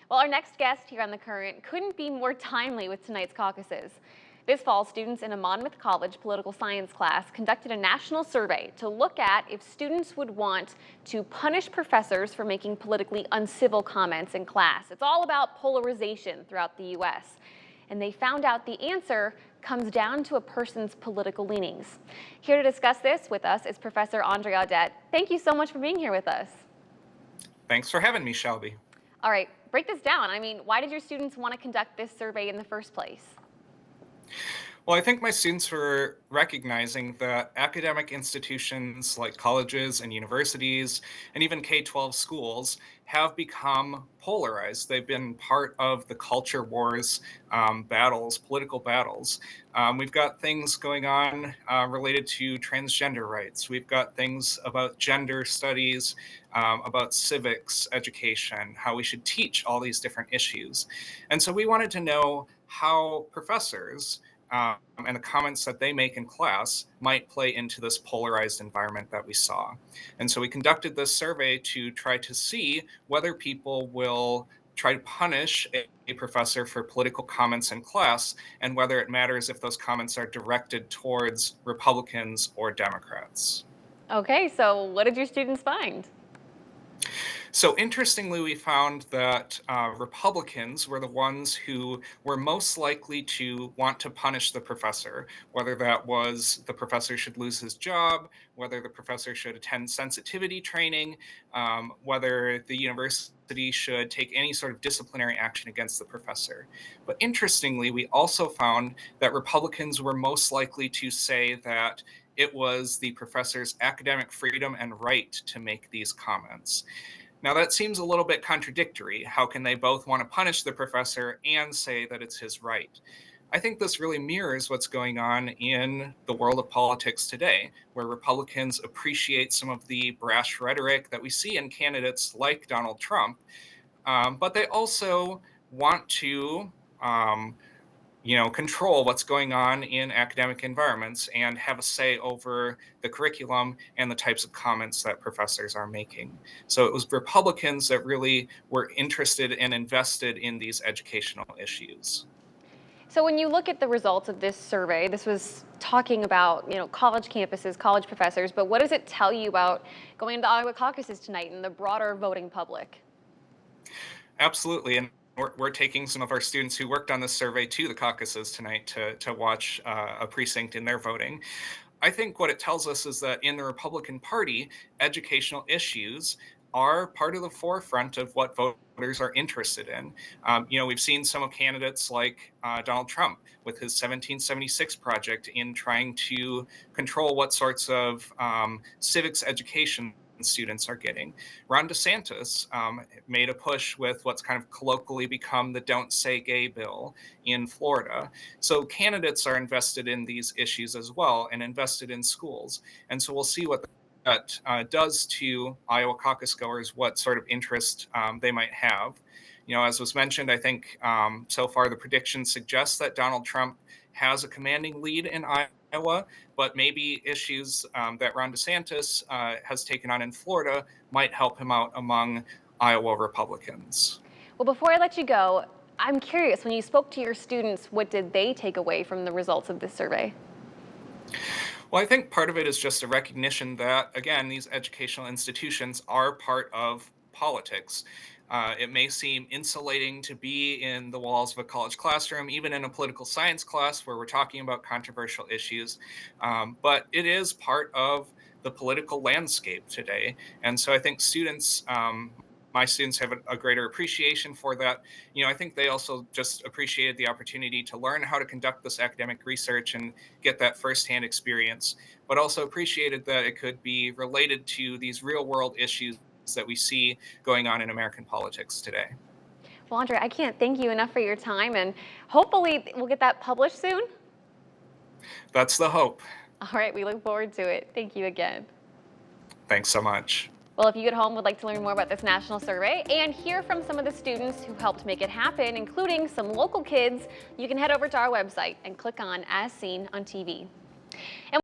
Well, our next guest here on The Current couldn't be more timely with tonight's caucuses. This fall, students in a Monmouth College political science class conducted a national survey to look at if students would want to punish professors for making politically uncivil comments in class. It's all about polarization throughout the U.S. And they found out the answer comes down to a person's political leanings. Here to discuss this with us is Professor Andre Audette. Thank you so much for being here with us. Thanks for having me, Shelby. All right, break this down. Why did your students want to conduct this survey in the first place? Well, I think my students were recognizing that academic institutions like colleges and universities and even K-12 schools have become polarized. They've been part of the culture wars battles, political battles. We've got things going on related to transgender rights. We've got things about gender studies, about civics education, how we should teach all these different issues. And so we wanted to know how professors and the comments that they make in class might play into this polarized environment that we saw. And so we conducted this survey to try to see whether people will try to punish a professor for political comments in class and whether it matters if those comments are directed towards Republicans or Democrats. Okay, so what did your students find? So interestingly, we found that Republicans were the ones who were most likely to want to punish the professor, whether that was the professor should lose his job, whether the professor should attend sensitivity training, whether the university should take any sort of disciplinary action against the professor. But interestingly, we also found that Republicans were most likely to say that it was the professor's academic freedom and right to make these comments. Now, that seems a little bit contradictory. How can they both want to punish the professor and say that it's his right? I think this really mirrors what's going on in the world of politics today, where Republicans appreciate some of the brash rhetoric that we see in candidates like Donald Trump, but they also want to control what's going on in academic environments and have a say over the curriculum and the types of comments that professors are making. So it was Republicans that really were interested and invested in these educational issues. So when you look at the results of this survey, this was talking about, college campuses, college professors, but what does it tell you about going into Iowa caucuses tonight and the broader voting public? Absolutely. And we're taking some of our students who worked on this survey to the caucuses tonight to watch a precinct in their voting. I think what it tells us is that in the Republican Party, educational issues are part of the forefront of what voters are interested in. We've seen some of candidates like Donald Trump with his 1776 project in trying to control what sorts of civics education students are getting. Ron DeSantis made a push with what's kind of colloquially become the Don't Say Gay bill in Florida. So candidates are invested in these issues as well and invested in schools. And so we'll see what that does to Iowa caucus goers, what sort of interest they might have. As was mentioned, I think so far the predictions suggest that Donald Trump has a commanding lead in Iowa, but maybe issues that Ron DeSantis has taken on in Florida might help him out among Iowa Republicans. Well, before I let you go, I'm curious, when you spoke to your students, what did they take away from the results of this survey? Well, I think part of it is just a recognition that, again, these educational institutions are part of politics. It may seem insulating to be in the walls of a college classroom, even in a political science class where we're talking about controversial issues, but it is part of the political landscape today. And so I think my students have a greater appreciation for that. I think they also just appreciated the opportunity to learn how to conduct this academic research and get that firsthand experience, but also appreciated that it could be related to these real world issues that we see going on in American politics today. Well, Andre, I can't thank you enough for your time, and hopefully we'll get that published soon. That's the hope. All right, we look forward to it. Thank you again. Thanks so much. Well, if you at home would like to learn more about this national survey and hear from some of the students who helped make it happen, including some local kids, you can head over to our website and click on As Seen on TV. And